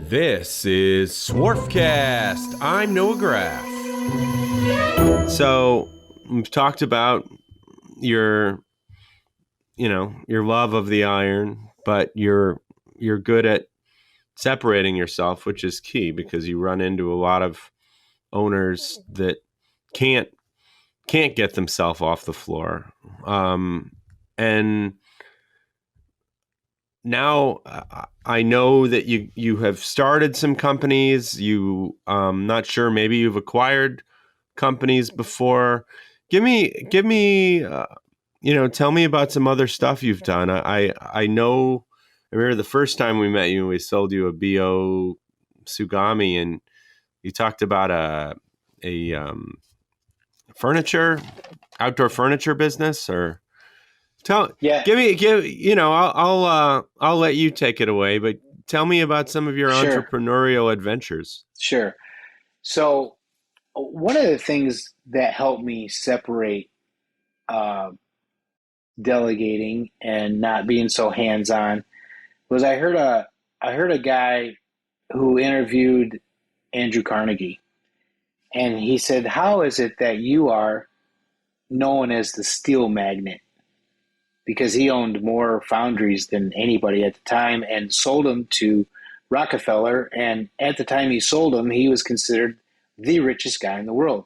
This is Swarfcast. I'm Noah Graff. So we've talked about your love of the iron, but you're good at separating yourself, which is key because you run into a lot of owners that can't get themselves off the floor. And now I know that you have started some companies. Not sure, maybe you've acquired companies before. Tell me about some other stuff you've done. I know. I remember the first time we met you, we sold you a BO Sugami, and you talked about a outdoor furniture business. Or Yeah, I'll let you take it away, but tell me about some of your sure, entrepreneurial adventures. sure. So one of the things that helped me separate uh, delegating and not being so hands-on was I heard a guy who interviewed Andrew Carnegie, and he said, "How is it that you are known as the steel magnet?" Because he owned more foundries than anybody at the time and sold them to Rockefeller. And at the time he sold them, he was considered the richest guy in the world.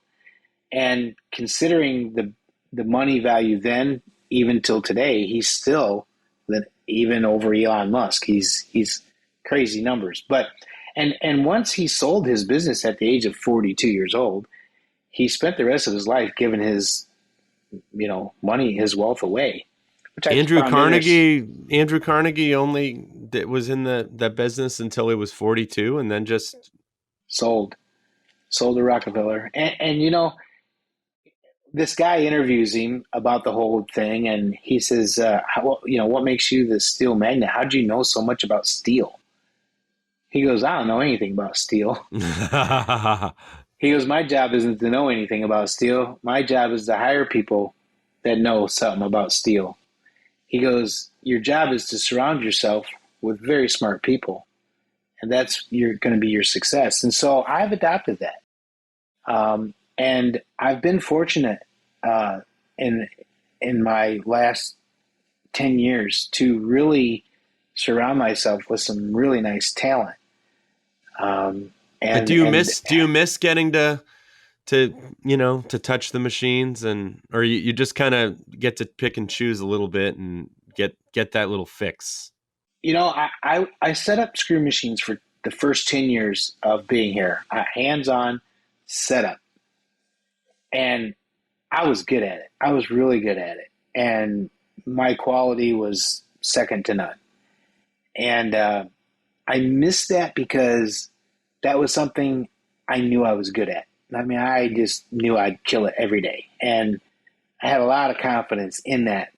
And considering the money value then, even till today, he's still even over Elon Musk. He's crazy numbers. But and once he sold his business at the age of 42 years old, he spent the rest of his life giving his money, his wealth away, which I Andrew found interesting. Carnegie only was in that business until he was 42, and then just Sold, sold to Rockefeller, and this guy interviews him about the whole thing, and he says, what makes you the steel magnet? How would you know so much about steel? He goes, I don't know anything about steel. He goes, my job isn't to know anything about steel. My job is to hire people that know something about steel. He goes, your job is to surround yourself with very smart people, and that's you're going to be your success. And so I've adopted that, and I've been fortunate uh, in my last 10 years to really surround myself with some really nice talent. Um, But and and do you miss getting to touch the machines, or you just kind of get to pick and choose a little bit and get that little fix? I set up screw machines for the first 10 years of being here, hands on setup, and I was good at it. I was really good at it, and my quality was second to none. And I missed that because that was something I knew I was good at. I mean, I just knew I'd kill it every day, and I had a lot of confidence in that.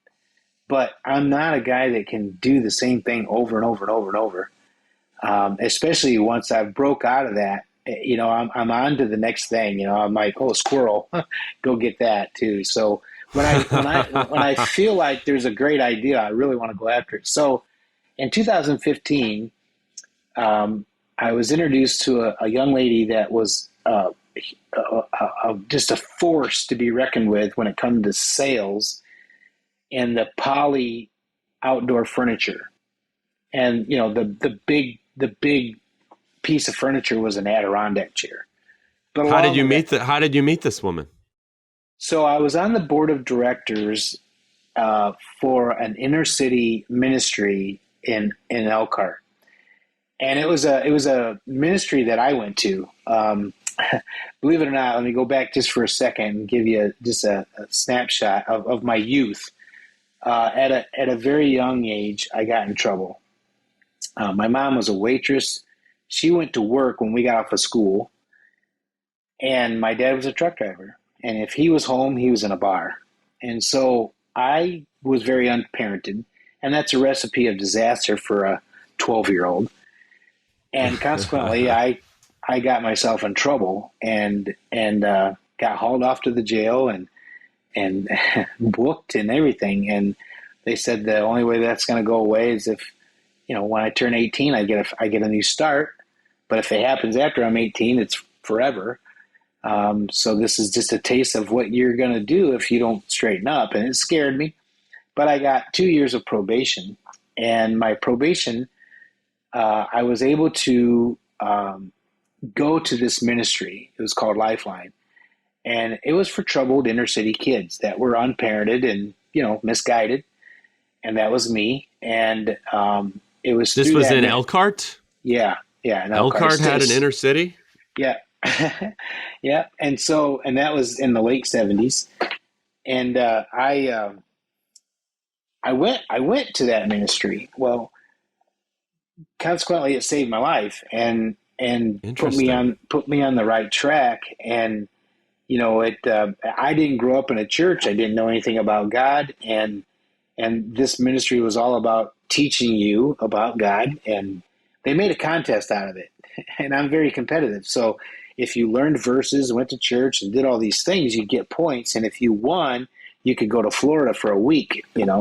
But I'm not a guy that can do the same thing over and over and over and over. Especially once I've broke out of that, I'm on to the next thing. I'm like, oh, squirrel, go get that too. So when I feel like there's a great idea, I really want to go after it. So in 2015, I was introduced to a young lady that was just a force to be reckoned with when it comes to sales and the poly outdoor furniture. And the big piece of furniture was an Adirondack chair. But along with that, How did you meet this woman? so I was on the board of directors for an inner city ministry in Elkhart, and it was a ministry that I went to. Believe it or not, let me go back just for a second and give you just a snapshot of my youth. At a very young age, I got in trouble. My mom was a waitress. She went to work when we got off of school, and my dad was a truck driver. And if he was home, he was in a bar. And so I was very unparented, and that's a recipe of disaster for a 12-year-old. And consequently, I got myself in trouble and got hauled off to the jail and booked and everything. And they said the only way that's going to go away is if when I turn 18, I get a new start. But if it happens after I'm 18, it's forever. So this is just a taste of what you're going to do if you don't straighten up. And it scared me. But I got 2 years of probation. And my probation, I was able to go to this ministry. It was called Lifeline. And it was for troubled inner city kids that were unparented and, misguided. And that was me. And it was This through was that. in Elkhart? Yeah. Yeah. In Elkhart had an inner city? Yeah. Yeah. And that was in the late 70s. And I went to that ministry. Well, consequently, it saved my life and put me on the right track. And I didn't grow up in a church. I didn't know anything about God, and this ministry was all about teaching you about God. And they made a contest out of it, and I'm very competitive. So if you learned verses, went to church, and did all these things, you'd get points. And if you won, you could go to Florida for a week. And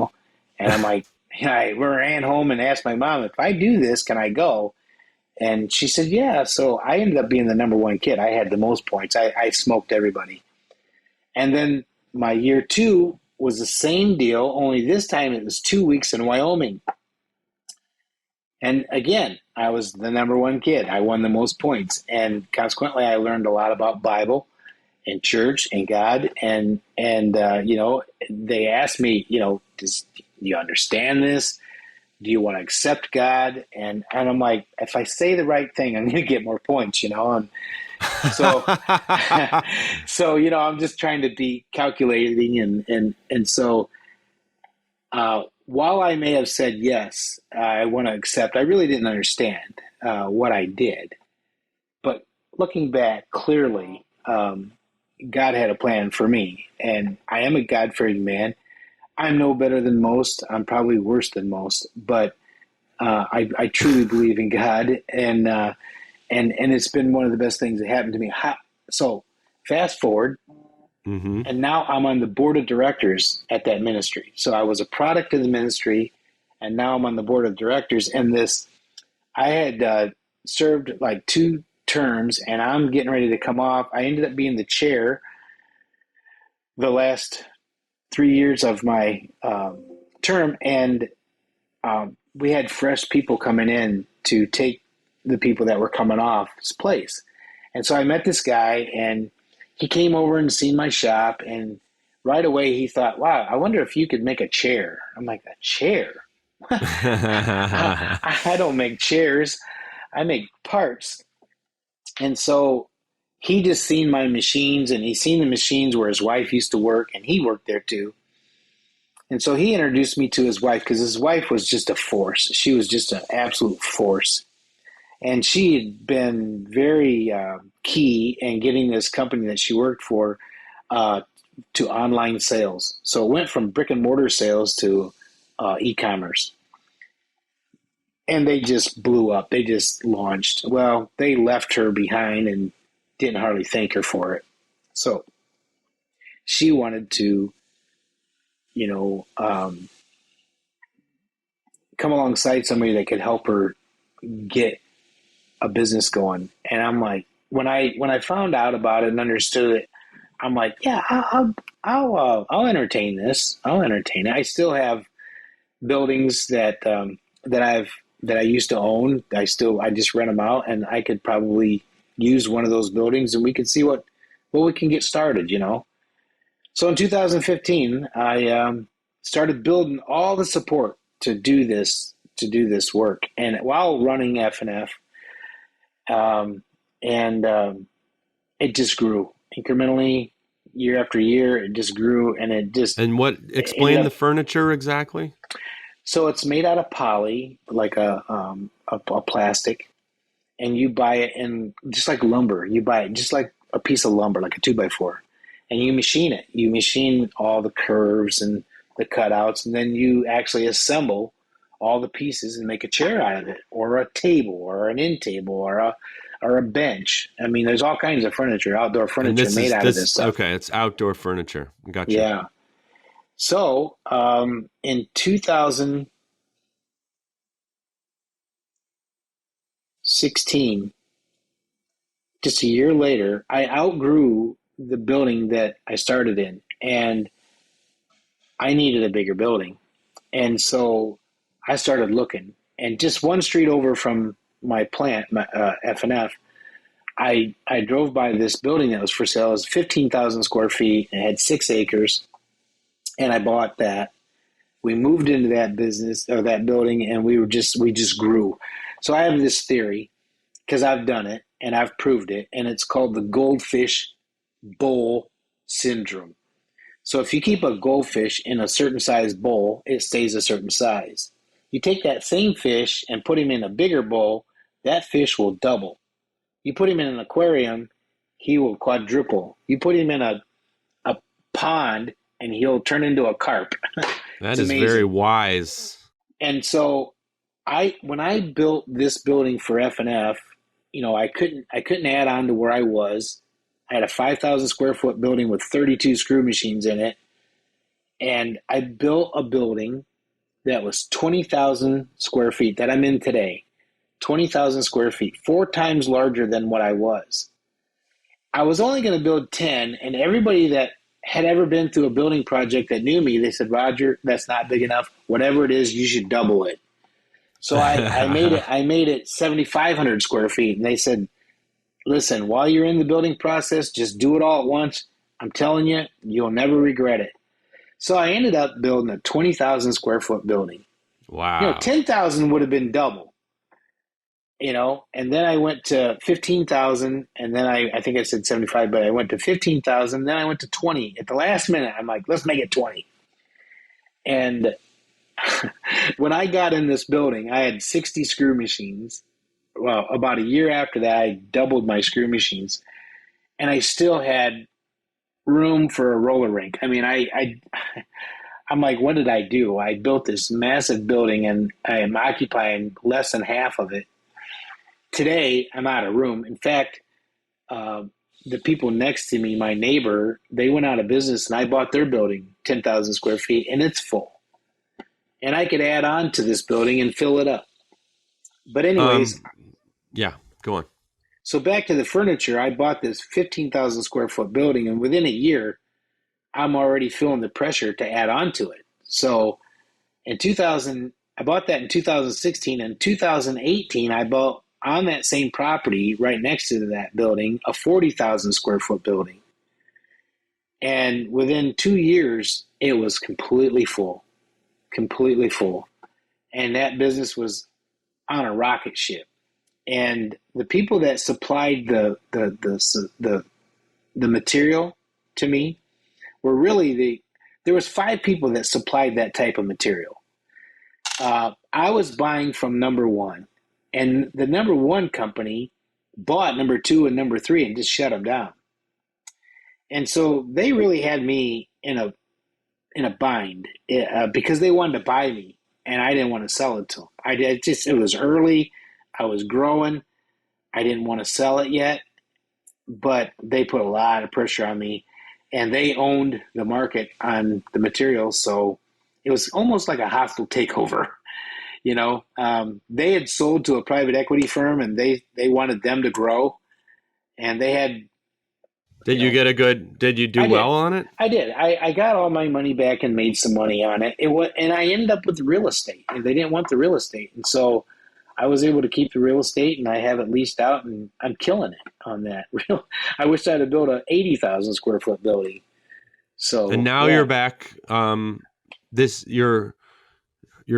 I'm like, I ran home and asked my mom, if I do this, can I go? And she said, yeah. So I ended up being the number one kid. I had the most points. I smoked everybody. And then my year 2 was the same deal, only this time it was 2 weeks in Wyoming. And again, I was the number one kid. I won the most points. And consequently, I learned a lot about Bible and church and God. And they asked me, do you understand this? Do you want to accept God? And I'm like, if I say the right thing, I'm going to get more points, And so, I'm just trying to be calculating. And so, while I may have said, yes, I want to accept, I really didn't understand what I did. But looking back, clearly, God had a plan for me. And I am a God-fearing man. I'm no better than most. I'm probably worse than most. But I truly believe in God. And it's been one of the best things that happened to me. So fast forward. Mm-hmm. And now I'm on the board of directors at that ministry. So I was a product of the ministry, and now I'm on the board of directors. And I had served like 2 terms, and I'm getting ready to come off. I ended up being the chair the last 3 years of my term, and we had fresh people coming in to take the people that were coming off's place. And so I met this guy, and he came over and seen my shop, and right away he thought, wow, I wonder if you could make a chair. I'm like, a chair? I don't make chairs. I make parts. And so he just seen my machines, and he seen the machines where his wife used to work, and he worked there too. And so he introduced me to his wife, because his wife was just a force. She was just an absolute force. And she had been very key in getting this company that she worked for to online sales. So it went from brick and mortar sales to e-commerce. And they just blew up. They just launched. Well, they left her behind and didn't hardly thank her for it. So she wanted to, come alongside somebody that could help her get a business going. And I'm like, when I found out about it and understood it, I'm like, yeah, I'll entertain this. I'll entertain it. I still have buildings that I used to own. I just rent them out, and I could probably use one of those buildings, and we could see what we can get started. So in 2015, I started building all the support to do this work, and while running F&F. It just grew incrementally year after year. It just grew, and And what explain the furniture exactly? So it's made out of poly, like a plastic, and you buy it in just like lumber. You buy it just like a piece of lumber, like a 2x4, and you machine it. You machine all the curves and the cutouts, and then you actually assemble all the pieces and make a chair out of it, or a table, or an end table, or a bench. I mean, there's all kinds of furniture, outdoor furniture made out of this stuff. Okay, it's outdoor furniture. Gotcha. Yeah. So in 2016, just a year later, I outgrew the building that I started in, and I needed a bigger building. And so I started looking, and just one street over from my plant, my F&F, I drove by this building that was for sale. It was 15,000 square feet and it had 6 acres, and I bought that. We moved into that business or that building, and we just grew. So I have this theory because I've done it and I've proved it, and it's called the Goldfish Bowl Syndrome. So if you keep a goldfish in a certain size bowl, it stays a certain size. You take that same fish and put him in a bigger bowl, that fish will double. You put him in an aquarium, he will quadruple. You put him in a pond, and he'll turn into a carp. That It's is very amazing. wise. And so when I built this building for F&F, I couldn't add on to where I was. I had a 5,000 square foot building with 32 screw machines in it, and I built a building that was 20,000 square feet that I'm in today. 20,000 square feet, 4 times larger than what I was. I was only going to build 10, and everybody that had ever been through a building project that knew me, they said, Roger, that's not big enough. Whatever it is, you should double it. So I made it 7,500 square feet, and they said, listen, while you're in the building process, just do it all at once. I'm telling you, you'll never regret it. So I ended up building a 20,000 square foot building. Wow. 10,000 would have been double, and then I went to 15,000, and then I think I said 75, but I went to 15,000, then I went to 20. At the last minute, I'm like, let's make it 20. And when I got in this building, I had 60 screw machines. Well, about a year after that, I doubled my screw machines, and I still had room for a roller rink. I mean, I'm like, what did I do? I built this massive building, and I am occupying less than half of it. Today, I'm out of room. In fact, uh, the people next to me, my neighbor, they went out of business, and I bought their building, 10,000 square feet, and it's full. And I could add on to this building and fill it up. But anyways, Um, yeah, go on. so back to the furniture, I bought this 15,000 square foot building, and within a year, I'm already feeling the pressure to add on to it. So in 2000, I bought that in 2016. In 2018, I bought on that same property right next to that building a 40,000 square foot building. And within 2 years, it was completely full, completely full. And that business was on a rocket ship. And the people that supplied the material to me were really there was 5 people that supplied that type of material. I was buying from number one, and the number one company bought number two and number three and just shut them down. And so they really had me in a bind because they wanted to buy me, and I didn't want to sell it to them. It was early. I was growing. I didn't want to sell it yet, but they put a lot of pressure on me, and they owned the market on the materials. So it was almost like a hostile takeover. They had sold to a private equity firm, and they wanted them to grow, and they had, Did you get a good? Did you do I did. well on it? I did. I got all my money back and made some money on it. And I ended up with the real estate. And they didn't want the real estate, and so I was able to keep the real estate, and I have it leased out, and I'm killing it on that. I wish I'd have built a 80,000 square foot building. And So now yeah, you're back. This your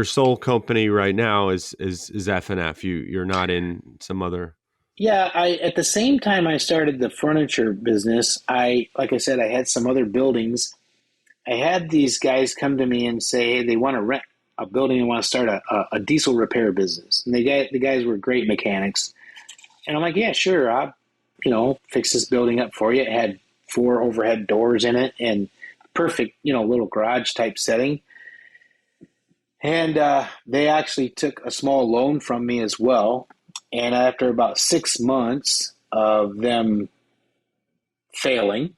sole company right now is F&F. You're not in some other. yeah. I At the same time I started the furniture business, like I said, I had some other buildings. I had these guys come to me and say, hey, they want to rent a building and want to start a diesel repair business. And the guys were great mechanics. And I'm like, yeah, sure. I'll, fix this building up for you. It had 4 overhead doors in it and perfect, little garage type setting. And they actually took a small loan from me as well. And after about 6 months of them failing,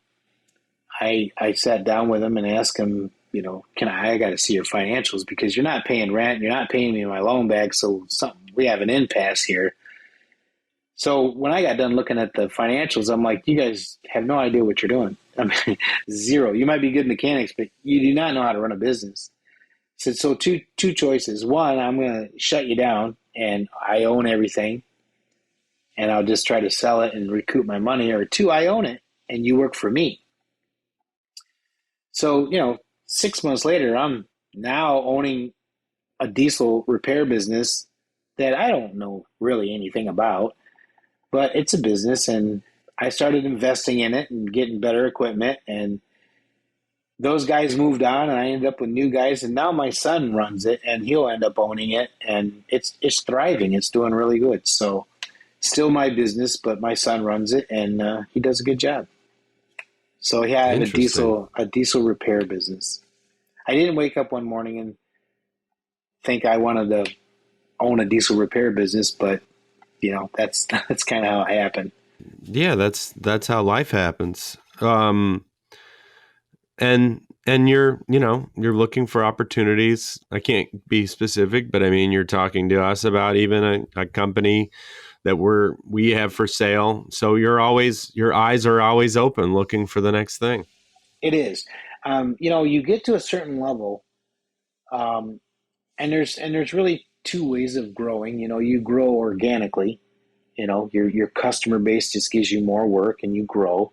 I sat down with them and asked them, I got to see your financials because you're not paying rent, you're not paying me my loan back, so we have an impasse here. So when I got done looking at the financials, I'm like, you guys have no idea what you're doing. I mean, zero. You might be good mechanics, but you do not know how to run a business. I said, so two choices. One, I'm going to shut you down and I own everything and I'll just try to sell it and recoup my money. Or two, I own it and you work for me. So, 6 months later, I'm now owning a diesel repair business that I don't know really anything about, but it's a business and I started investing in it and getting better equipment, and those guys moved on and I ended up with new guys, and now my son runs it and he'll end up owning it, and it's thriving. It's doing really good. So still my business, but my son runs it and he does a good job. So yeah, I have Interesting. a diesel repair business. I didn't wake up one morning and think I wanted to own a diesel repair business, but that's kind of how it happened. Yeah, that's how life happens. And you're looking for opportunities. I can't be specific, but I mean, you're talking to us about even a company that we have for sale. So your eyes are always open looking for the next thing. It is. You get to a certain level, um, and there's really two ways of growing. You grow organically. Your customer base just gives you more work, and you grow.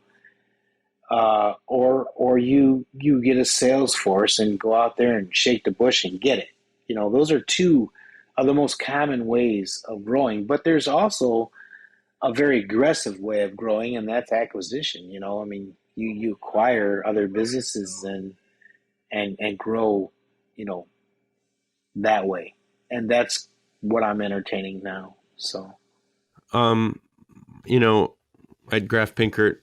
Or you get a sales force and go out there and shake the bush and get it. Those are two of the most common ways of growing. But there's also a very aggressive way of growing, and that's acquisition. I mean, you acquire other businesses and grow, you know, that way. And that's what I'm entertaining now. So Um, you know, at Graf Pinkert,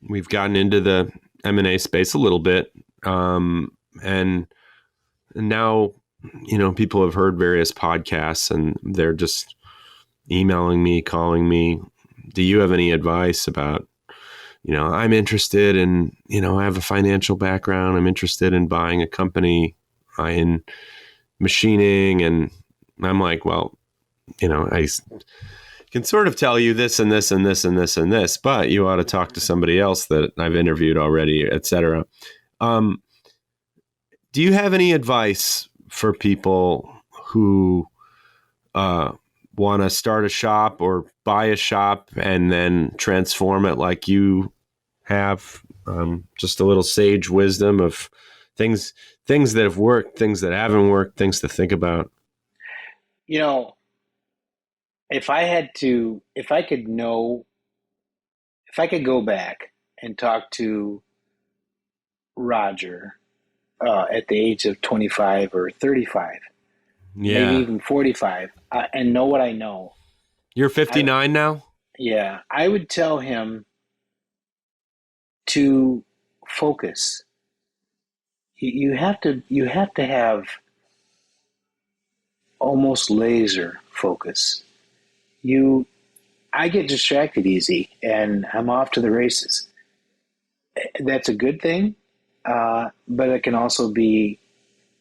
we've gotten into the M&A space a little bit. And now, people have heard various podcasts and they're just emailing me, calling me. Do you have any advice about, I'm interested in, I have a financial background. I'm interested in buying a company in machining. And I'm like, well, I can sort of tell you this and this and this and this and this, but you ought to talk to somebody else that I've interviewed already, et cetera. Um, do you have any advice for people who uh, want to start a shop or buy a shop and then transform it like you have? Just a little sage wisdom of things, things that have worked, things that haven't worked, things to think about. you know, if I could go back and talk to Roger at the age of 25 or 35, maybe Yeah, even 45, and know what I know, you're I 59 now. yeah, I would tell him to focus. You have to have almost laser focus. You I get distracted easy, and I'm off to the races. That's a good thing, but it can also be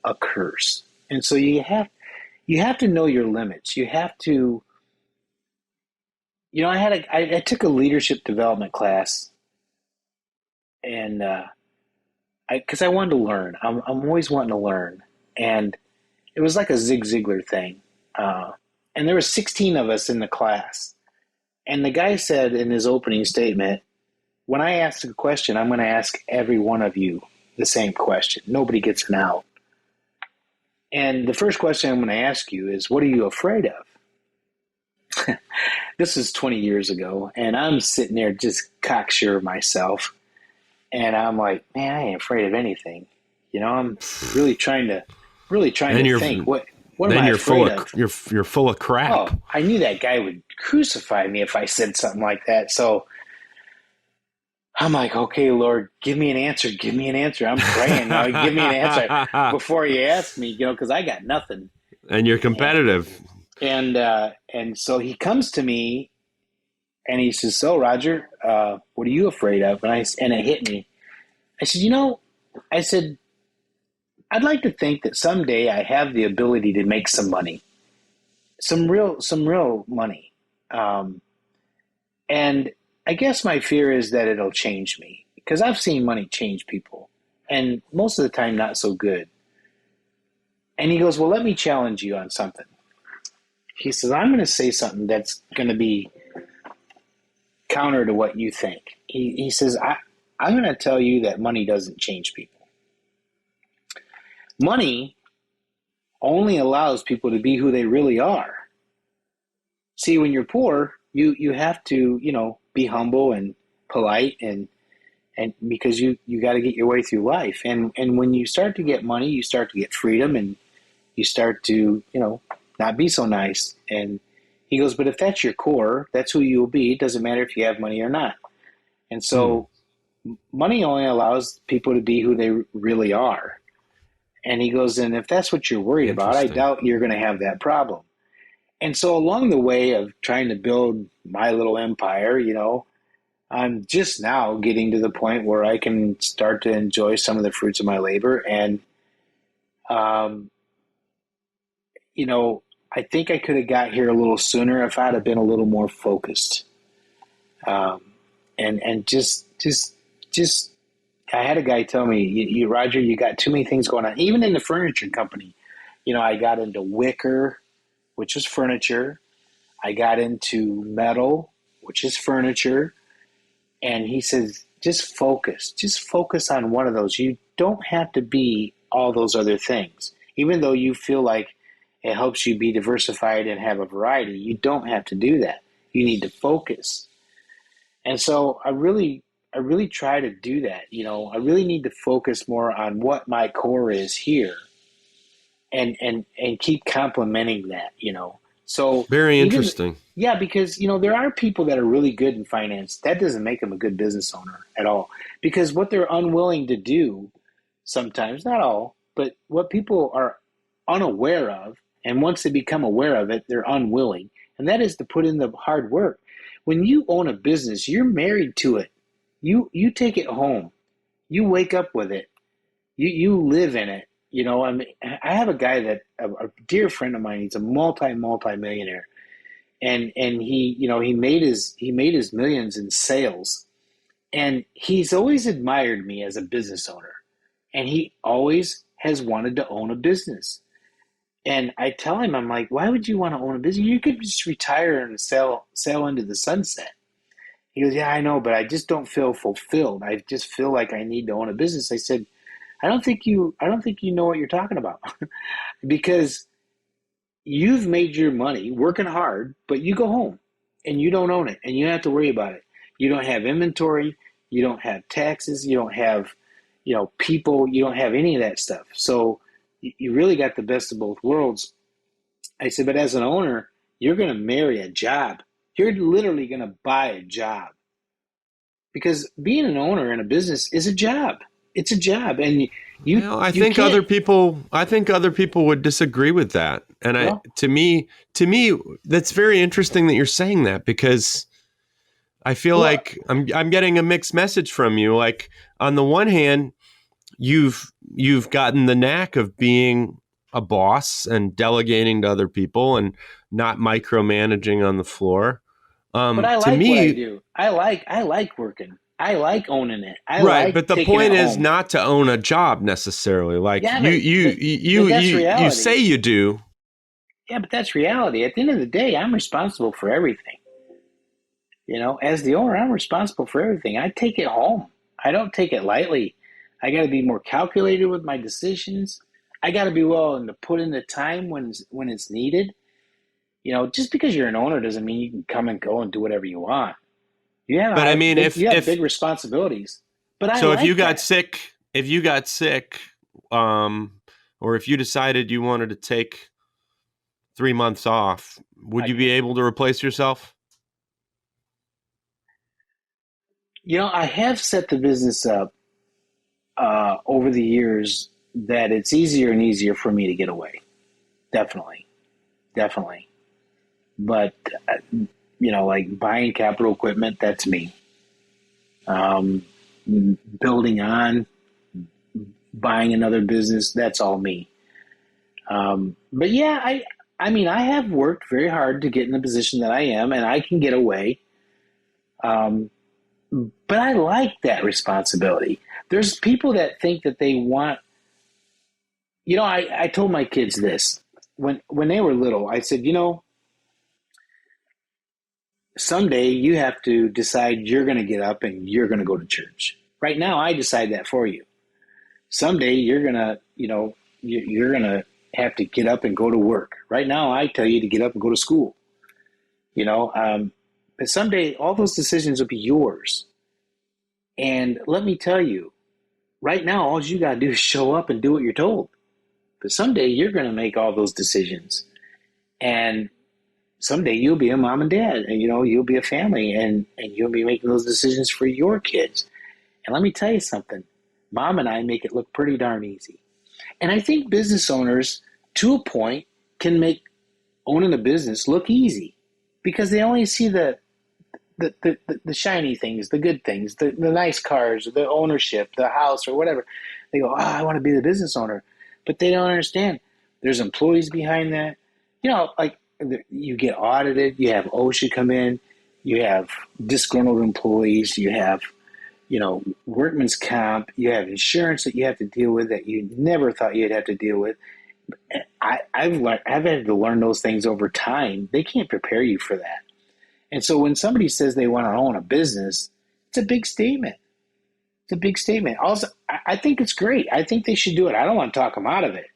a curse. And so you have to know your limits. You have to. I took a leadership development class, and because I wanted to learn. I'm always wanting to learn, and it was like a Zig Ziglar thing. And there were 16 of us in the class, and the guy said in his opening statement, "When I ask a question, I'm going to ask every one of you the same question. Nobody gets an out. And the first question I'm going to ask you is, what are you afraid of?" This is 20 years ago, and I'm sitting there just cocksure of myself, and I'm like, man, I ain't afraid of anything. I'm really trying Then to you're think, what am then I you're full afraid of of? you're full of crap. Oh, I knew that guy would crucify me if I said something like that. So I'm like, okay, Lord, give me an answer. Give me an answer. I'm praying. Give me an answer before you ask me, because I got nothing. And you're And competitive. and so he comes to me and he says, "So, Roger, what are you afraid of?" And it hit me. I said, I said, I'd like to think that someday I have the ability to make some money, some real money. And I guess my fear is that it'll change me because I've seen money change people, and most of the time, not so good. And he goes, "Well, let me challenge you on something." He says, "I'm going to say something that's going to be counter to what you think." He says, I'm going to tell you that money doesn't change people. Money only allows people to be who they really are. See, when you're poor, you have to, be humble and polite and because you got to get your way through life. And when you start to get money, you start to get freedom and you start to, not be so nice. And he goes, but if that's your core, that's who you will be. It doesn't matter if you have money or not. And Hmm. so money only allows people to be who they really are. And he goes, and if that's what you're worried about, I Interesting. doubt you're going to have that problem. And so along the way of trying to build my little empire, I'm just now getting to the point where I can start to enjoy some of the fruits of my labor. And, um, you know, I think I could have got here a little sooner if I'd have been a little more focused. Um, and just, I had a guy tell me, Roger, you got too many things going on. Even in the furniture company, I got into wicker, which is furniture. I got into metal, which is furniture. And he says, just focus on one of those. You don't have to be all those other things. Even though you feel like it helps you be diversified and have a variety, you don't have to do that. You need to focus. And so I really try to do that. I really need to focus more on what my core is here and keep complementing that. So Very even interesting. yeah, because there are people that are really good in finance. That doesn't make them a good business owner at all. Because what they're unwilling to do sometimes, not all, but what people are unaware of, and once they become aware of it, they're unwilling, and that is to put in the hard work. When you own a business, you're married to it. You take it home. You wake up with it. You live in it. I mean, I have a guy that a dear friend of mine. He's a multi millionaire, and he made his millions in sales, and he's always admired me as a business owner, and he always has wanted to own a business. And I tell him, I'm like, why would you want to own a business? You could just retire and sail into the sunset. He goes, yeah, I know, but I just don't feel fulfilled. I just feel like I need to own a business. I said, I don't think you know what you're talking about because you've made your money working hard, but you go home and you don't own it and you don't have to worry about it. You don't have inventory, you don't have taxes, you don't have, people, you don't have any of that stuff. So you really got the best of both worlds. I said, but as an owner, you're going to marry a job. You're literally going to buy a job because being an owner in a business is a job. It's a job, and you Well, I you think can't. other people would disagree with that. And Well, to me that's very interesting that you're saying that because I feel well, like I'm getting a mixed message from you. Like on the one hand, you've gotten the knack of being a boss and delegating to other people and not micromanaging on the floor. but I To like what I me, do. I like working. I like owning it. I right, like but the taking it point is home. not to own a job necessarily. Like Yeah, you but you but you but that's you you say reality. you do. Yeah, but that's reality. At the end of the day, I'm responsible for everything. As the owner, I'm responsible for everything. I take it home. I don't take it lightly. I got to be more calculated with my decisions. I got to be willing to put in the time when it's needed. Just because you're an owner doesn't mean you can come and go and do whatever you want. You have But I mean, you have big responsibilities. But I if you like got that. sick, um, or if you decided you wanted to take 3 months off, would I you be can't. able to replace yourself? I have set the business up over the years that it's easier and easier for me to get away. Definitely, definitely. But like buying capital equipment, that's me. Um, Building on, buying another business, that's all me. But yeah, I mean, I have worked very hard to get in the position that I am, and I can get away. Um, but I like that responsibility. There's people that think that they want, I told my kids this when they were little. I said, someday you have to decide you're going to get up and you're going to go to church. Right now, I decide that for you. Someday you're going to, you're going to have to get up and go to work. Right now, I tell you to get up and go to school. You know, but someday all those decisions will be yours. And let me tell you, right now, all you got to do is show up and do what you're told. But someday you're going to make all those decisions. And someday you'll be a mom and dad, and you'll be a family, and you'll be making those decisions for your kids. And let me tell you something, mom and I make it look pretty darn easy. And I think business owners, to a point, can make owning a business look easy because they only see the shiny things, the good things, the nice cars, the ownership, the house, or whatever. They go, I want to be the business owner. But they don't understand. There's employees behind that. Like you get audited, you have OSHA come in, you have disgruntled employees, you have, workman's comp, you have insurance that you have to deal with that you never thought you'd have to deal with. I've had to learn those things over time. They can't prepare you for that. And so when somebody says they want to own a business, it's a big statement. It's a big statement. Also, I think it's great. I think they should do it. I don't want to talk them out of it,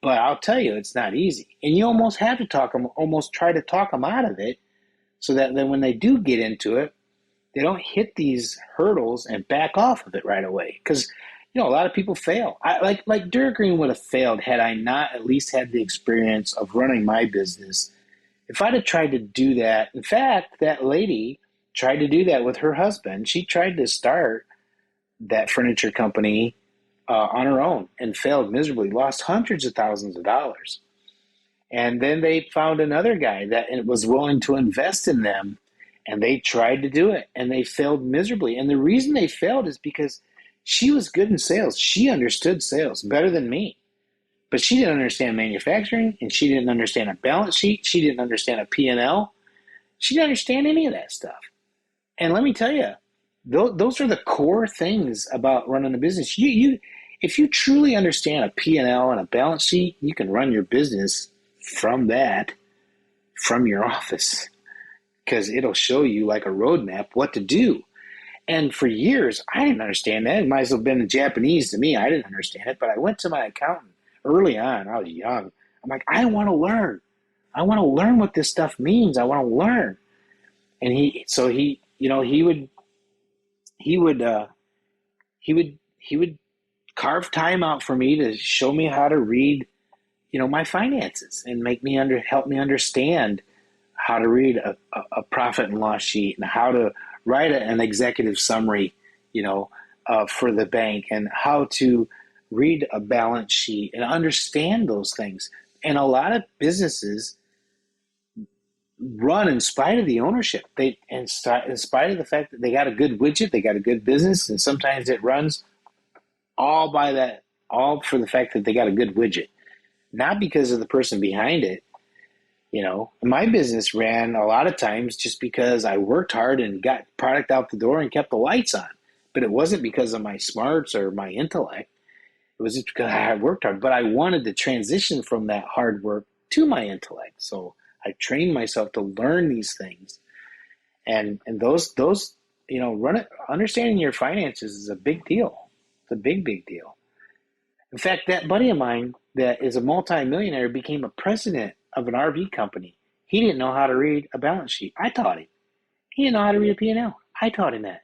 but I'll tell you, it's not easy. And you almost have to almost try to talk them out of it so that then when they do get into it, they don't hit these hurdles and back off of it right away. Because, a lot of people fail. Like Durgreen would have failed had I not at least had the experience of running my business. If I'd have tried to do that, in fact, that lady tried to do that with her husband. She tried to start that furniture company on her own and failed miserably, lost hundreds of thousands of dollars. And then they found another guy that was willing to invest in them, and they tried to do it, and they failed miserably. And the reason they failed is because she was good in sales. She understood sales better than me. But she didn't understand manufacturing, and she didn't understand a balance sheet. She didn't understand a P&L. She didn't understand any of that stuff. And let me tell you, those are the core things about running a business. If you truly understand a P&L and a balance sheet, you can run your business from your office, because it'll show you like a roadmap what to do. And for years, I didn't understand that. It might as well have been Japanese to me. I didn't understand it, but I went to my accountant early on. I was young. I'm like, I want to learn. I want to learn what this stuff means. I want to learn. And he would carve time out for me to show me how to read, my finances and help me understand how to read a profit and loss sheet and how to write an executive summary, for the bank, and how to read a balance sheet and understand those things. And a lot of businesses run in spite of the ownership. In spite of the fact that they got a good widget, they got a good business, and sometimes it runs all for the fact that they got a good widget, not because of the person behind it. My business ran a lot of times just because I worked hard and got product out the door and kept the lights on. But it wasn't because of my smarts or my intellect. It was just because I worked hard. But I wanted to transition from that hard work to my intellect. So I trained myself to learn these things. And those understanding your finances is a big deal. It's a big, big deal. In fact, that buddy of mine that is a multimillionaire became a president of an RV company. He didn't know how to read a balance sheet. I taught him. He didn't know how to read a P&L. I taught him that.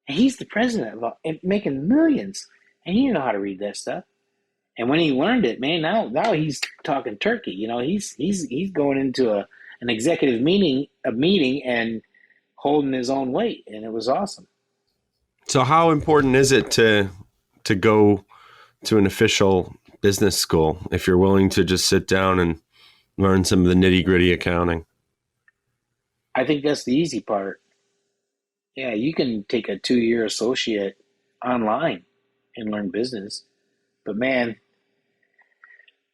And he's the president and making millions, and he didn't know how to read that stuff. And when he learned it, man, now he's talking turkey. He's going into an executive meeting and holding his own weight, and it was awesome. So how important is it to go to an official business school if you're willing to just sit down and learn some of the nitty-gritty accounting? I think that's the easy part. Yeah, you can take a 2-year associate online and learn business. But man,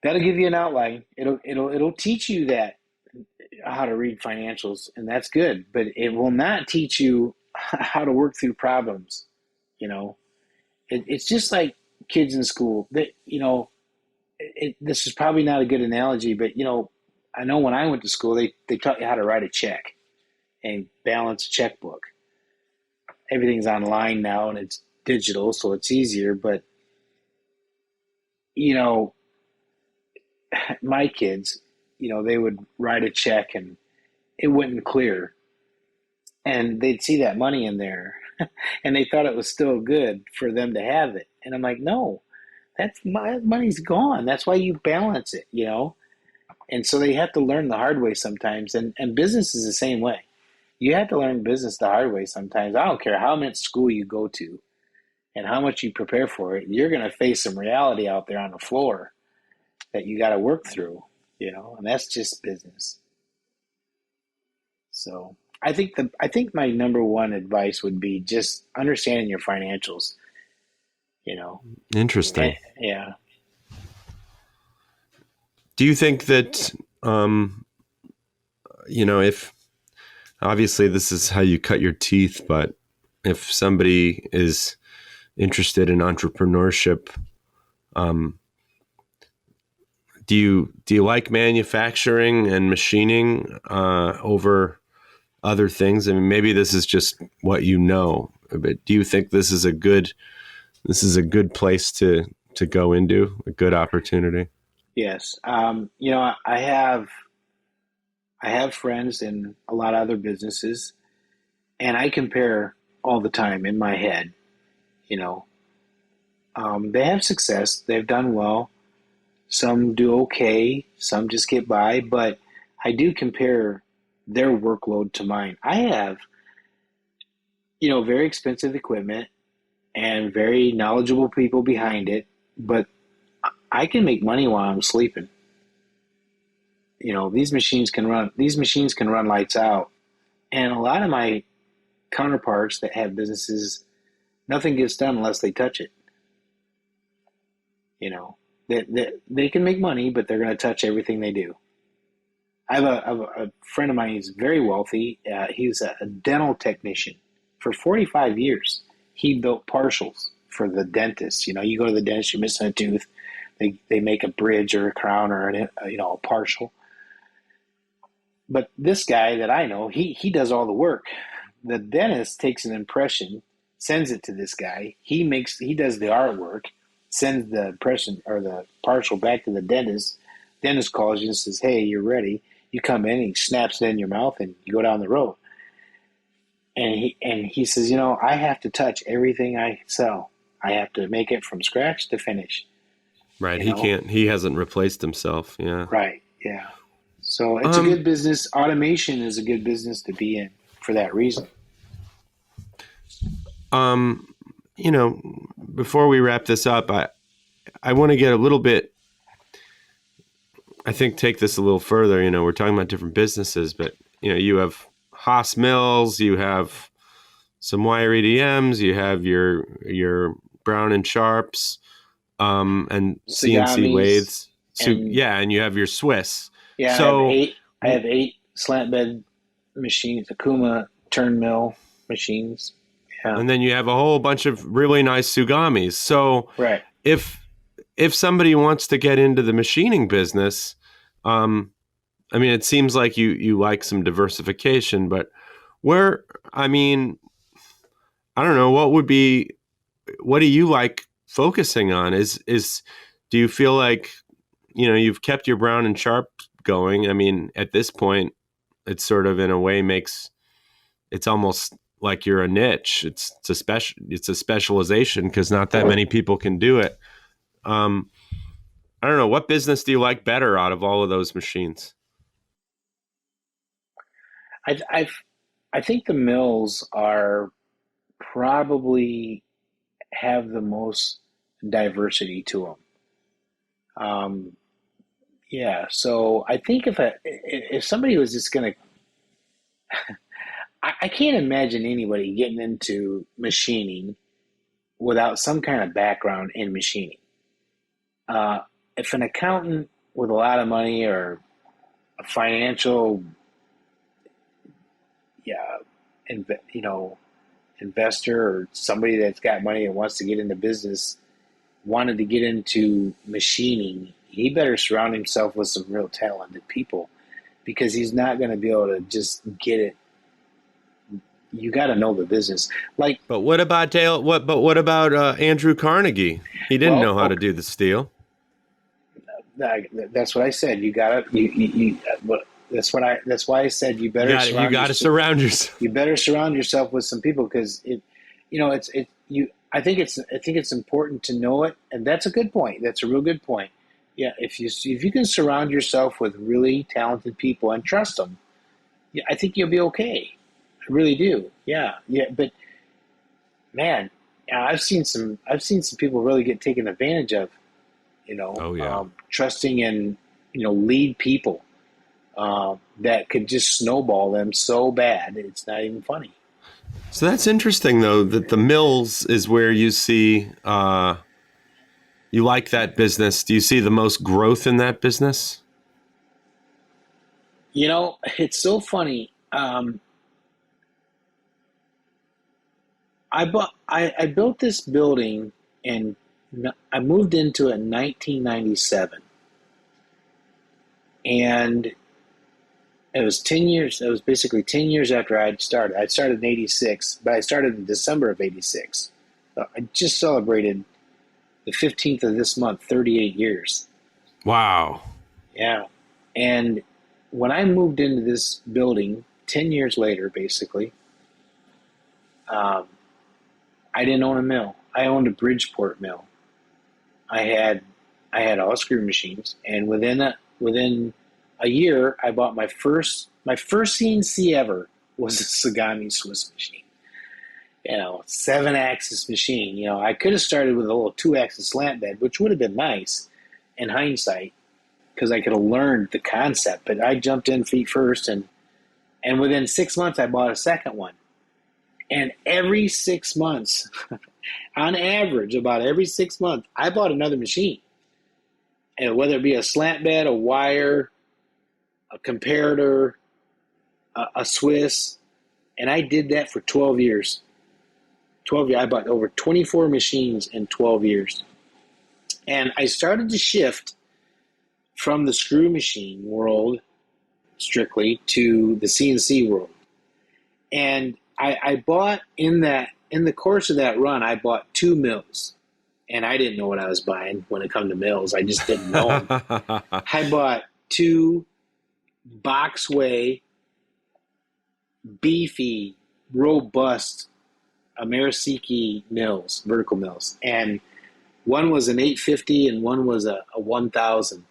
that'll give you an outline. It'll teach you that how to read financials, and that's good, but it will not teach you how to work through problems. You know, it's just like kids in school. That this is probably not a good analogy, but I know when I went to school, they taught you how to write a check and balance a checkbook. Everything's online now and it's digital, so it's easier. But you know, my kids, they would write a check and it wouldn't clear, and they'd see that money in there, and they thought it was still good for them to have it. And I'm like, no, that's my money's gone. That's why you balance it. And so they have to learn the hard way sometimes. And business is the same way. You have to learn business the hard way sometimes. I don't care how much school you go to and how much you prepare for it. You're going to face some reality out there on the floor that you got to work through, and that's just business. So I think my number one advice would be just understanding your financials, you know. Interesting. Yeah. Do you think that, if obviously this is how you cut your teeth, but if somebody is interested in entrepreneurship, um, do you like manufacturing and machining over other things? I mean, maybe this is just what you know, but do you think this is a good place to go into, a good opportunity? Yes. I have friends in a lot of other businesses, and I compare all the time in my head. You know, they have success, they've done well. Some do okay, some just get by, but I do compare their workload to mine. I have, very expensive equipment and very knowledgeable people behind it, but I can make money while I'm sleeping. These machines can run lights out. And a lot of my counterparts that have businesses, nothing gets done unless they touch it. They can make money, but they're going to touch everything they do. I have a friend of mine. He's very wealthy. He's a dental technician for 45 years. He built partials for the dentist. You go to the dentist, you're missing a tooth. They make a bridge or a crown or a partial. But this guy that I know, he does all the work. The dentist takes an impression, sends it to this guy. He does the artwork, sends the impression or the partial back to the dentist. Dentist calls you and says, "Hey, you're ready." You come in and he snaps it in your mouth and you go down the road. And he says, I have to touch everything I sell. I have to make it from scratch to finish. Right. You He know, can't. He hasn't replaced himself. Yeah. right? Yeah. So it's a good Um. business. Automation is a good business to be in for that reason. Um. You know, before we wrap this up, I want to get a little bit. I think take this a little further. We're talking about different businesses, but you have Haas Mills, you have some wire EDMs, you have your Brown and Sharps, and CNC Sagamis lathes. So and yeah, and you have your Swiss. yeah, I have So eight. I have eight slant bed machines, Akuma turn mill machines. Yeah, and then you have a whole bunch of really nice Sugamis. So right. if if somebody wants to get into the machining business, um, I mean, it seems like you like some diversification, but where, I mean, I don't know, what do you like focusing on? Do you feel like, you've kept your Brown and Sharp going? I mean, at this point, it's sort of in a way it's almost like you're a niche. It's a specialization because not that many people can do it. Um, I don't know. What business do you like better out of all of those machines? I've I think the mills are probably have the most diversity to them. Yeah, so I think if somebody was just gonna, I can't imagine anybody getting into machining without some kind of background in machining. Uh, if an accountant with a lot of money or a financial, yeah, you know, investor or somebody that's got money and wants to get into business, wanted to get into machining, he better surround himself with some real talented people because he's not going to be able to just get it. You got to know the business. Like, But what about Dale? What? But what about Andrew Carnegie? He didn't well, know how to okay, do the steel. that's what I said. You got to that's why I said You got to surround yourself. you better surround yourself with some people because it's you. I think it's important to know it, and that's a good point. That's a real good point. Yeah, if you can surround yourself with really talented people and trust them, yeah, I think you'll be okay. I really do. Yeah, yeah. But man, I've seen some people really get taken advantage of. Oh yeah. Trusting in lead people that could just snowball them so bad it's not even funny. So that's interesting, though, that the mills is where you see you like that business. Do you see the most growth in that business? It's so funny. I built this building and I moved into it in 1997, and it was 10 years. It was basically 10 years after I'd started. I started in '86, but I started in December of '86. So I just celebrated the 15th of this month, 38 years. Wow. Yeah. And when I moved into this building 10 years later, basically, um, I didn't own a mill. I owned a Bridgeport mill. I had I had all screw machines, and within a year, I bought my first CNC ever was a Sagami Swiss machine. 7 axis machine. I could have started with a little 2 axis slant bed, which would have been nice in hindsight because I could have learned the concept. But I jumped in feet first, and within 6 months, I bought a second one. And every 6 months, on average, about every 6 months, I bought another machine. And whether it be a slant bed, a wire, a comparator, a Swiss, and I did that for 12 years. 12 years. I bought over 24 machines in 12 years. And I started to shift from the screw machine world strictly to the CNC world. And I bought in the course of that run, I bought two mills. And I didn't know what I was buying when it come to mills. I just didn't know them. I bought two boxway, beefy, robust Amerisiki mills, vertical mills. And one was an 850 and one was a 1000.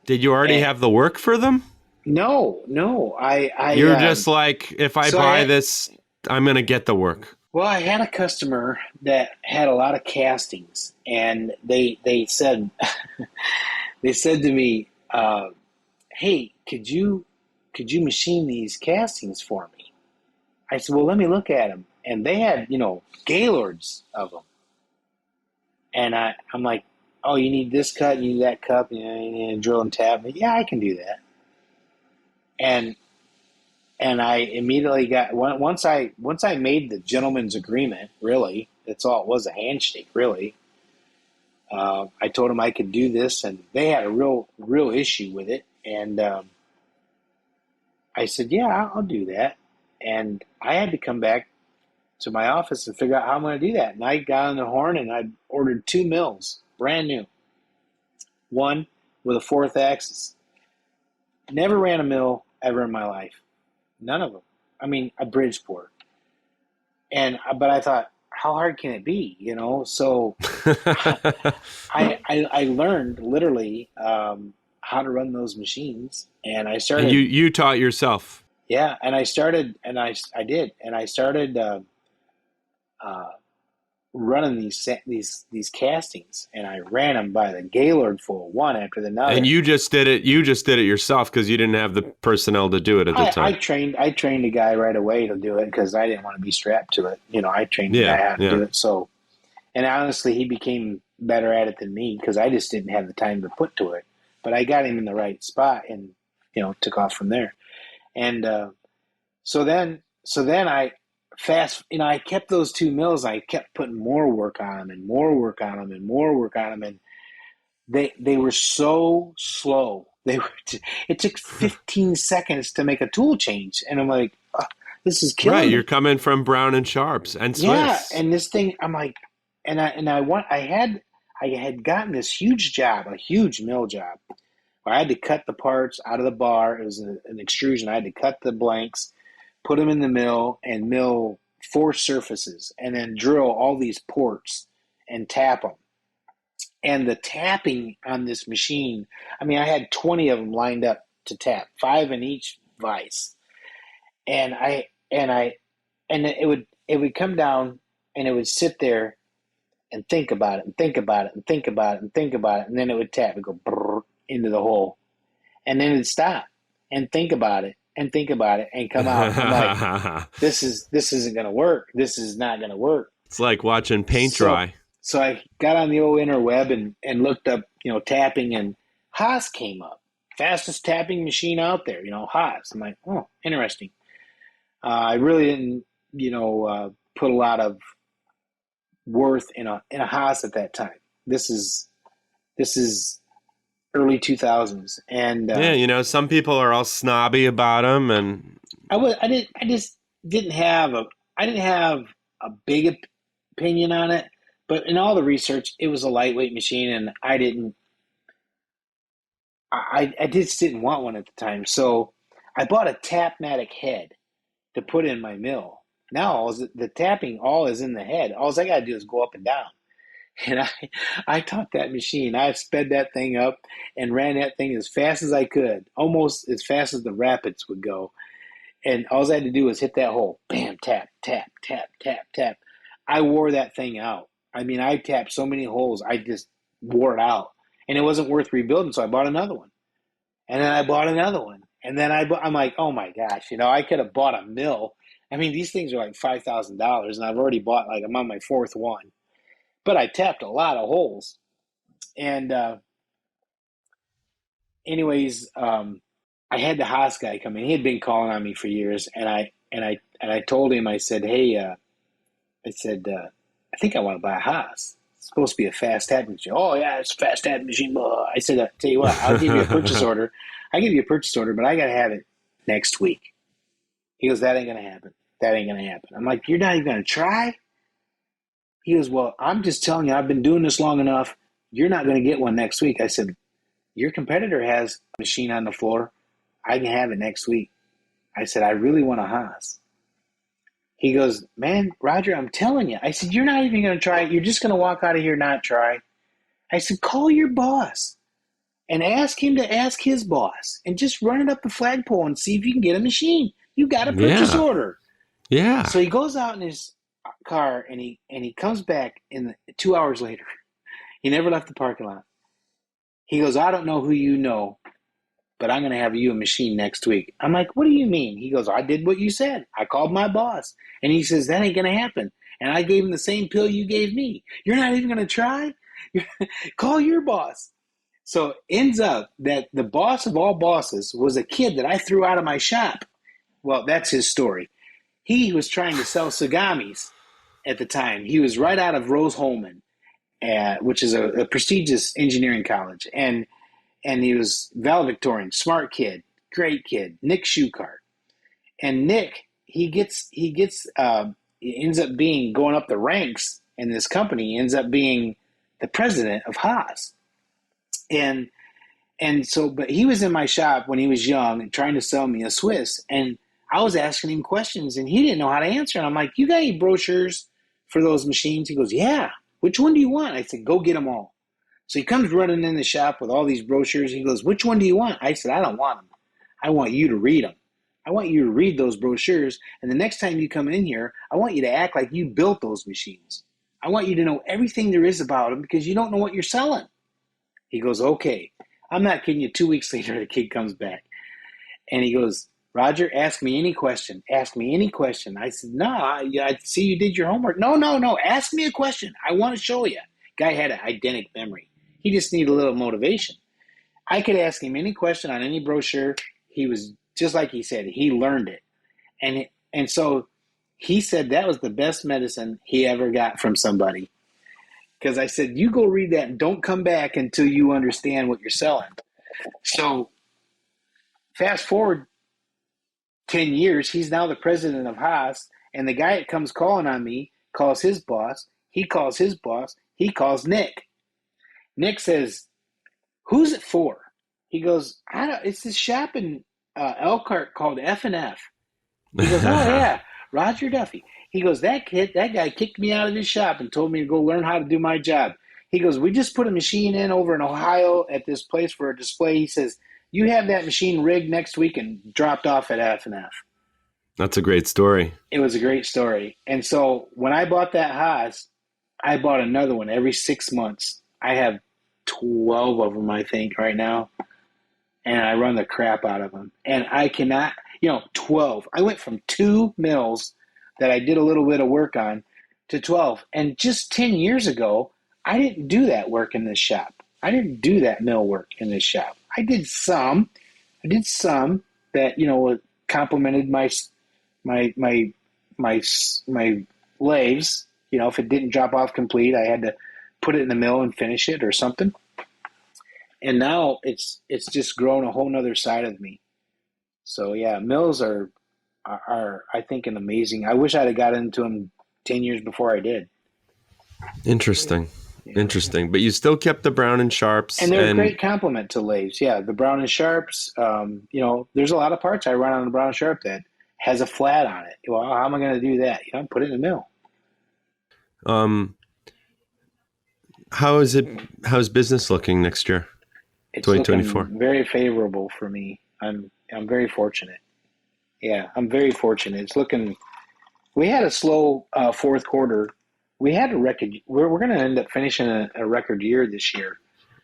Did you already And have the work for them? no, You're just like, if I so buy I this, I'm going to get the work. well, I had a customer that had a lot of castings, and they said they said to me, "Hey, could you machine these castings for me?" I said, "Well, let me look at them." And they had gaylords of them, and I'm like, "Oh, you need this cut, you need that cup, you need a drill and tab." Yeah, I can do that. And I immediately got once I made the gentleman's agreement. Really, that's all it was, a handshake. Really, I told him I could do this, and they had a real issue with it. And I said, "Yeah, I'll do that." And I had to come back to my office and figure out how I'm going to do that. And I got on the horn and I ordered two mills, brand new, one with a fourth axis. Never ran a mill ever in my life, none of them. I mean, a Bridgeport. But I thought, how hard can it be? So I learned literally how to run those machines, and I And started. you taught yourself. Yeah, and I started, and I did, and I started uh, running these castings, and I ran them by the Gaylord full one after the And another. you just did it. You just did it yourself because you didn't have the personnel to do it at the time. I trained a guy right away to do it because I didn't want to be strapped to it. I trained the guy Yeah, how to yeah. do it. So, and honestly, he became better at it than me because I just didn't have the time to put to it. But I got him in the right spot, and took off from there. And so then I kept those two mills. I kept putting more work on them and more work on them and more work on them. And they were so slow. It took 15 seconds to make a tool change. And I'm like, this is Right, killing you're me. coming from Brown and Sharps and Yeah. Swiss. And this thing, I'm like, I had gotten this huge job, a huge mill job, where I had to cut the parts out of the bar. It was an extrusion. I had to cut the blanks, put them in the mill, and mill four surfaces, and then drill all these ports and tap them. And the tapping on this machine, I mean, I had 20 of them lined up to tap, five in each vise. And it would come down, and it would sit there and think about it and think about it and think about it and think about it, and then it would tap and go brrr into the hole, and then it'd stop and think about it and think about it and come out. I'm like, this isn't going to work. This is not going to work. It's like watching paint So dry. so I got on the old interweb and looked up, tapping, and Haas came up. Fastest tapping machine out there, Haas. I'm like, oh, interesting. I really didn't, put a lot of worth in a Haas at that time. This is early 2000s, and Yeah, some people are all snobby about them, and I just didn't have a big opinion on it. But in all the research, it was a lightweight machine, and I just didn't want one at the time. So I bought a Tapmatic head to put in my mill. Now the tapping all is in the head. All I got to do is go up and down. And I taught that machine. I sped that thing up and ran that thing as fast as I could, almost as fast as the rapids would go. And all I had to do was hit that hole. Bam, tap, tap, tap, tap, tap. I wore that thing out. I mean, I tapped so many holes, I just wore it out. And it wasn't worth rebuilding, so I bought another one. And then I bought another one. And then I'm like, oh my gosh, I could have bought a mill. I mean, these things are like $5,000, and I've already bought, like, I'm on my fourth one. But I tapped a lot of holes. And anyways, I had the Haas guy come in. He had been calling on me for years, and I told him, I said, hey, I think I want to buy a Haas. It's supposed to be a fast tapping machine. Oh yeah, it's a fast tapping machine. I said, tell you what, I'll give you a purchase order. I give you a purchase order, but I got to have it next week. He goes, that ain't gonna happen. That ain't gonna happen. I'm like, you're not even gonna try? He goes, well, I'm just telling you, I've been doing this long enough. You're not gonna get one next week. I said, your competitor has a machine on the floor. I can have it next week. I said, I really want a Haas. He goes, man, Roger, I'm telling you. I said, you're not even going to try it. You're just going to walk out of here and not try. I said, call your boss and ask him to ask his boss and just run it up the flagpole and see if you can get a machine. You got a purchase yeah, order. yeah. So he goes out in his car and he comes back 2 hours later. He never left the parking lot. He goes, I don't know who you know, but I'm going to have you a machine next week. I'm like, what do you mean? He goes, I did what you said. I called my boss. And he says, that ain't going to happen. And I gave him the same pill you gave me. You're not even going to try? Call your boss. So ends up that the boss of all bosses was a kid that I threw out of my shop. Well, that's his story. He was trying to sell Sagamis at the time. He was right out of Rose-Hulman, which is a prestigious engineering college. And he was valedictorian, smart kid, great kid, Nick Schuchart. And Nick, he ends up being going up the ranks in this company. He ends up being the president of Haas. But he was in my shop when he was young and trying to sell me a Swiss. And I was asking him questions and he didn't know how to answer. And I'm like, you got any brochures for those machines? He goes, yeah. Which one do you want? I said, go get them all. So he comes running in the shop with all these brochures. He goes, which one do you want? I said, I don't want them. I want you to read them. I want you to read those brochures. And the next time you come in here, I want you to act like you built those machines. I want you to know everything there is about them because you don't know what you're selling. He goes, okay. I'm not kidding you. 2 weeks later, the kid comes back. And he goes, Roger, ask me any question. Ask me any question. I said, no, I see you did your homework. No. Ask me a question. I want to show you. Guy had an eidetic memory. He just needed a little motivation. I could ask him any question on any brochure. he was just like he said, he learned it. And so he said that was the best medicine he ever got from somebody. Because I said, you go read that and don't come back until you understand what you're selling. So fast forward 10 years, he's now the president of Haas. And the guy that comes calling on me calls his boss. He calls his boss. He calls Nick. Nick says, who's it for? He goes, I don't. It's this shop in Elkhart called F&F. He goes, oh, yeah, Roger Duffy. He goes, that guy kicked me out of his shop and told me to go learn how to do my job. He goes, we just put a machine in over in Ohio at this place for a display. He says, you have that machine rigged next week and dropped off at F&F. That's a great story. It was a great story. And so when I bought that Haas, I bought another one every 6 months. I have 12 of them, I think, right now. And I run the crap out of them. And I cannot, 12. I went from 2 mills that I did a little bit of work on to 12. And just 10 years ago, I didn't do that work in this shop. I didn't do that mill work in this shop. I did some that, complemented my lathes. If it didn't drop off complete, I had to put it in the mill and finish it or something. And now it's just grown a whole nother side of me. So yeah, mills are I think an amazing. I wish I'd have got into them 10 years before I did. Interesting. Interesting. But you still kept the Brown and Sharps. And they're a great complement to lathes. Yeah, the Brown and Sharps, there's a lot of parts I run on the Brown and Sharp that has a flat on it. Well, how am I going to do that? Put it in the mill. How's business looking next year? It's 2024. looking very favorable for me. I'm very fortunate. Yeah, I'm very fortunate. It's looking. We had a slow fourth quarter. We had a record. We're going to end up finishing a record year this year.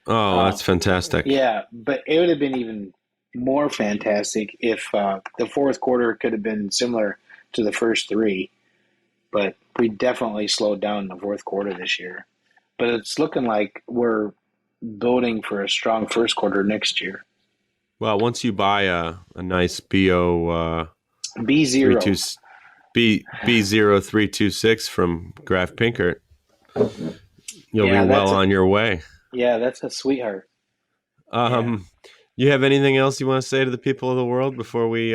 Oh, that's fantastic. Yeah, but it would have been even more fantastic if the fourth quarter could have been similar to the first 3. But we definitely slowed down in the fourth quarter this year. But it's looking like we're building for a strong first quarter next year. Well, once you buy a nice BO B0 B0326 from Graf Pinkert, you'll be well on your way. Yeah, that's a sweetheart. You have anything else you want to say to the people of the world before we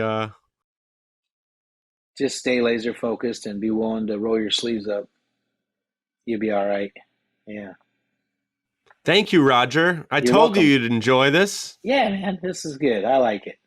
Just stay laser focused and be willing to roll your sleeves up. You'll be all right. Yeah. Thank you, Roger. I told you you'd enjoy this. Yeah, man, this is good. I like it.